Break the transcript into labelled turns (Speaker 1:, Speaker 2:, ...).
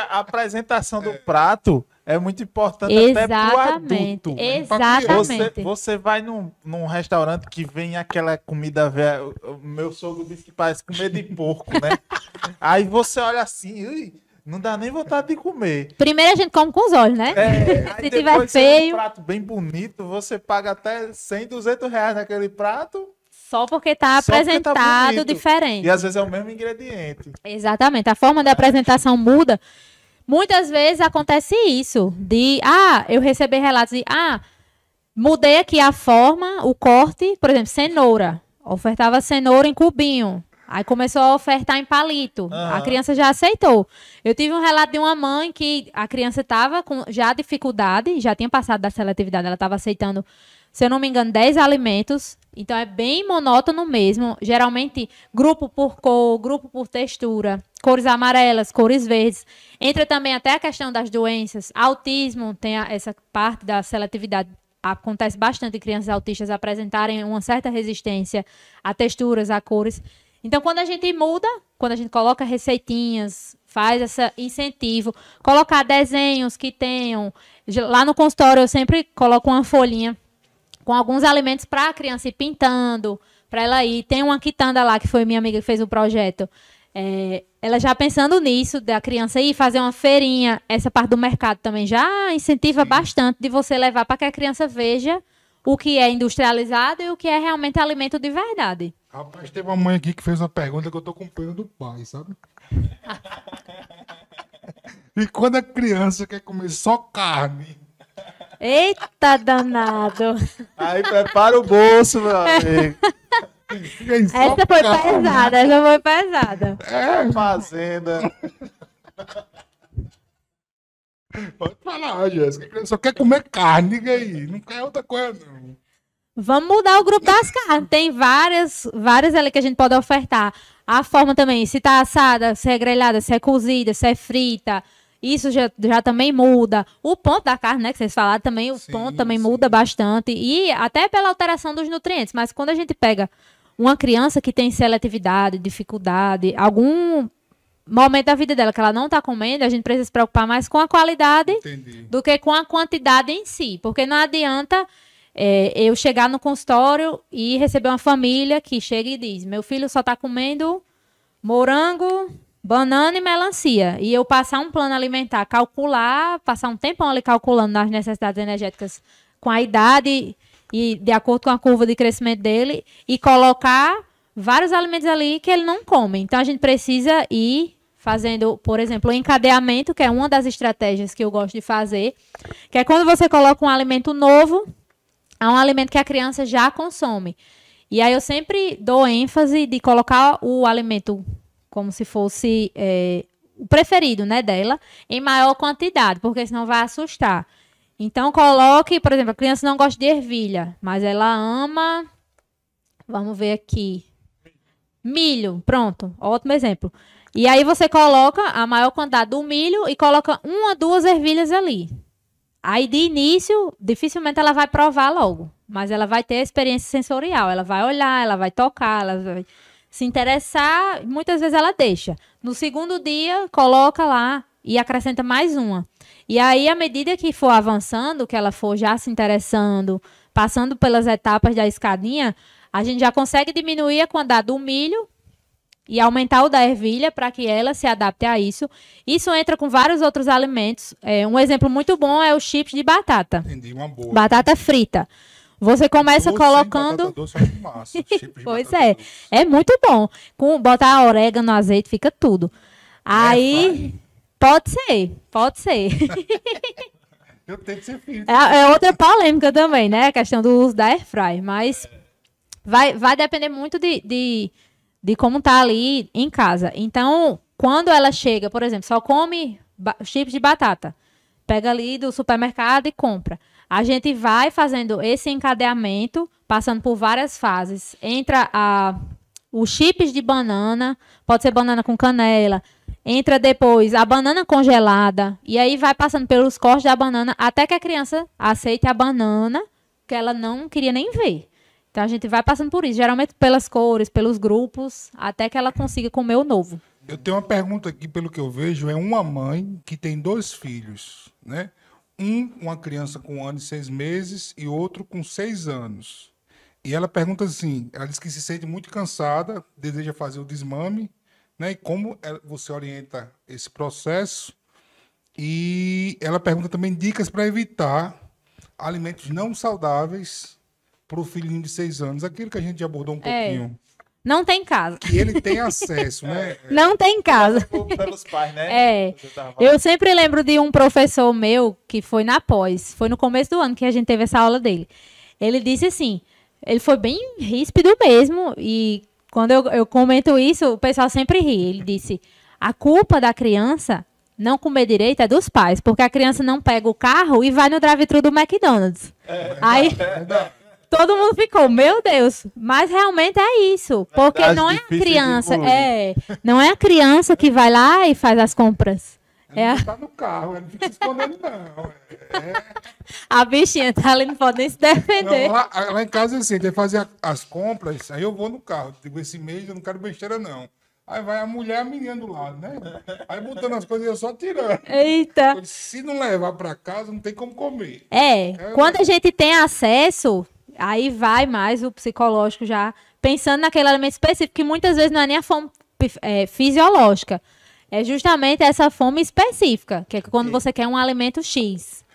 Speaker 1: A apresentação do prato é muito importante até pro
Speaker 2: Exatamente,
Speaker 1: adulto.
Speaker 2: exatamente.
Speaker 1: Você vai num restaurante que vem aquela comida velha. O meu sogro disse que parece comida de porco, né? Aí você olha assim, ui, não dá nem vontade de comer.
Speaker 2: Primeiro a gente come com os olhos, né?
Speaker 1: Aí
Speaker 2: Se tiver
Speaker 1: depois você vê um
Speaker 2: feio,
Speaker 1: prato bem bonito, você paga até 100, 200 reais naquele prato.
Speaker 2: só porque tá
Speaker 1: Só porque tá
Speaker 2: apresentado
Speaker 1: bonito.
Speaker 2: diferente.
Speaker 1: E às vezes é o mesmo ingrediente.
Speaker 2: Exatamente, a forma de apresentação muda. Muitas vezes acontece isso, eu recebi relatos de, mudei aqui a forma, o corte, por exemplo, cenoura. Ofertava cenoura em cubinho. Aí começou a ofertar em palito. A criança já aceitou. Eu tive um relato de uma mãe que a criança estava com já dificuldade, já tinha passado da seletividade, ela estava aceitando, se eu não me engano, 10 alimentos. Então é bem monótono mesmo. Geralmente, grupo por cor, grupo por textura, cores amarelas, cores verdes. Entra também até a questão das doenças. Autismo tem essa parte da seletividade. Acontece bastante crianças autistas apresentarem uma certa resistência a texturas, a cores. Então, quando a gente muda, quando a gente coloca receitinhas, faz esse incentivo, colocar desenhos que tenham. Lá no consultório eu sempre coloco uma folhinha com alguns alimentos para a criança ir pintando, para ela ir. Tem uma quitanda lá, que foi minha amiga que fez o projeto. Ela já pensando nisso, da criança ir fazer uma feirinha, essa parte do mercado também já incentiva bastante de você levar para que a criança veja o que é industrializado e o que é realmente alimento de verdade.
Speaker 3: Rapaz, teve uma mãe aqui que fez uma pergunta que eu tô com pena do pai, sabe? E quando a criança quer comer só carne?
Speaker 2: Eita danado!
Speaker 1: Aí prepara o bolso, meu amigo.
Speaker 2: Essa foi pesada, essa foi pesada.
Speaker 1: Fazenda.
Speaker 3: Pode falar, Jéssica. A criança só quer comer carne aí, não quer outra coisa, não.
Speaker 2: Vamos mudar o grupo das carnes. Tem várias ali que a gente pode ofertar. A forma também, se tá assada, se é grelhada, se é cozida, se é frita. Isso já também muda. O ponto da carne, né, que vocês falaram também, o ponto também muda bastante. E até pela alteração dos nutrientes. Mas quando a gente pega uma criança que tem seletividade, dificuldade, algum momento da vida dela que ela não está comendo, a gente precisa se preocupar mais com a qualidade do que com a quantidade em si. Porque não adianta eu chegar no consultório e receber uma família que chega e diz: meu filho só está comendo morango, banana e melancia. E eu passar um plano alimentar, passar um tempão ali calculando nas necessidades energéticas com a idade e de acordo com a curva de crescimento dele e colocar vários alimentos ali que ele não come. Então, a gente precisa ir fazendo, por exemplo, o encadeamento, que é uma das estratégias que eu gosto de fazer, que é quando você coloca um alimento novo a um alimento que a criança já consome. E aí eu sempre dou ênfase de colocar o alimento como se fosse o preferido, né, dela, em maior quantidade, porque senão vai assustar. Então, coloque, por exemplo, a criança não gosta de ervilha, mas ela ama, vamos ver aqui, milho, pronto, ótimo exemplo. E aí você coloca a maior quantidade do milho e coloca 1 a 2 ervilhas ali. Aí, de início, dificilmente ela vai provar logo, mas ela vai ter a experiência sensorial, ela vai olhar, ela vai tocar, ela vai se interessar, muitas vezes ela deixa. No segundo dia, coloca lá e acrescenta mais uma. E aí, à medida que for avançando, que ela for já se interessando, passando pelas etapas da escadinha, a gente já consegue diminuir a quantidade do milho e aumentar o da ervilha para que ela se adapte a isso. Isso entra com vários outros alimentos. Um exemplo muito bom é o chips de batata.
Speaker 3: Entendi, uma boa.
Speaker 2: Batata frita. Você começa colocando...
Speaker 3: Doce, eu acho massa.
Speaker 2: Pois é. Doce. É muito bom. Botar orégano, azeite, fica tudo. Aí... Pode ser, pode ser.
Speaker 3: Eu tenho que ser filho.
Speaker 2: É outra polêmica também, né? A questão do uso da airfryer. Mas vai depender muito de como tá ali em casa. Então, quando ela chega, por exemplo, só come chips de batata, pega ali do supermercado e compra. A gente vai fazendo esse encadeamento, passando por várias fases. Entra os chips de banana, pode ser banana com canela. Entra depois a banana congelada. E aí vai passando pelos cortes da banana até que a criança aceite a banana que ela não queria nem ver. Então, a gente vai passando por isso. Geralmente pelas cores, pelos grupos, até que ela consiga comer o novo.
Speaker 3: Eu tenho uma pergunta aqui, pelo que eu vejo, é uma mãe que tem 2 filhos, né? Uma criança com 1 ano e 6 meses e outro com 6 anos. E ela pergunta assim, ela diz que se sente muito cansada, deseja fazer o desmame, né? E como você orienta esse processo? E ela pergunta também dicas para evitar alimentos não saudáveis para o filhinho de 6 anos, aquilo que a gente já abordou um pouquinho.
Speaker 2: Não tem casa.
Speaker 3: Que ele tem acesso, né?
Speaker 2: Não tem casa.
Speaker 1: Pelos pais, né?
Speaker 2: É.
Speaker 1: Você tava falando.
Speaker 2: Eu sempre lembro de um professor meu que foi na pós. Foi no começo do ano que a gente teve essa aula dele. Ele disse assim, ele foi bem ríspido mesmo. E quando eu comento isso, o pessoal sempre ri. Ele disse, a culpa da criança não comer direito é dos pais. Porque a criança não pega o carro e vai no drive-thru do McDonald's. Aí... Todo mundo ficou, meu Deus, mas realmente é isso, porque
Speaker 1: Verdade,
Speaker 2: não é a
Speaker 1: difícil de
Speaker 2: criança,
Speaker 1: engolir.
Speaker 2: não é a criança que vai lá e faz as compras. É
Speaker 3: Ela
Speaker 2: a,
Speaker 3: não tá no carro, ela não fica se escondendo, não.
Speaker 2: a bichinha tá ali, não pode nem se defender.
Speaker 3: Não, lá em casa é assim, tem que fazer as compras, aí eu vou no carro. Digo, esse mês eu não quero besteira, não. Aí vai a mulher e a menina do lado, né? Aí botando as coisas e eu só tirando.
Speaker 2: Eita.
Speaker 3: Eu disse, se não levar pra casa, não tem como comer.
Speaker 2: Quando a gente tem acesso, aí vai mais o psicológico já, pensando naquele alimento específico, que muitas vezes não é nem a fome fisiológica. É justamente essa fome específica, que é quando você quer um alimento X.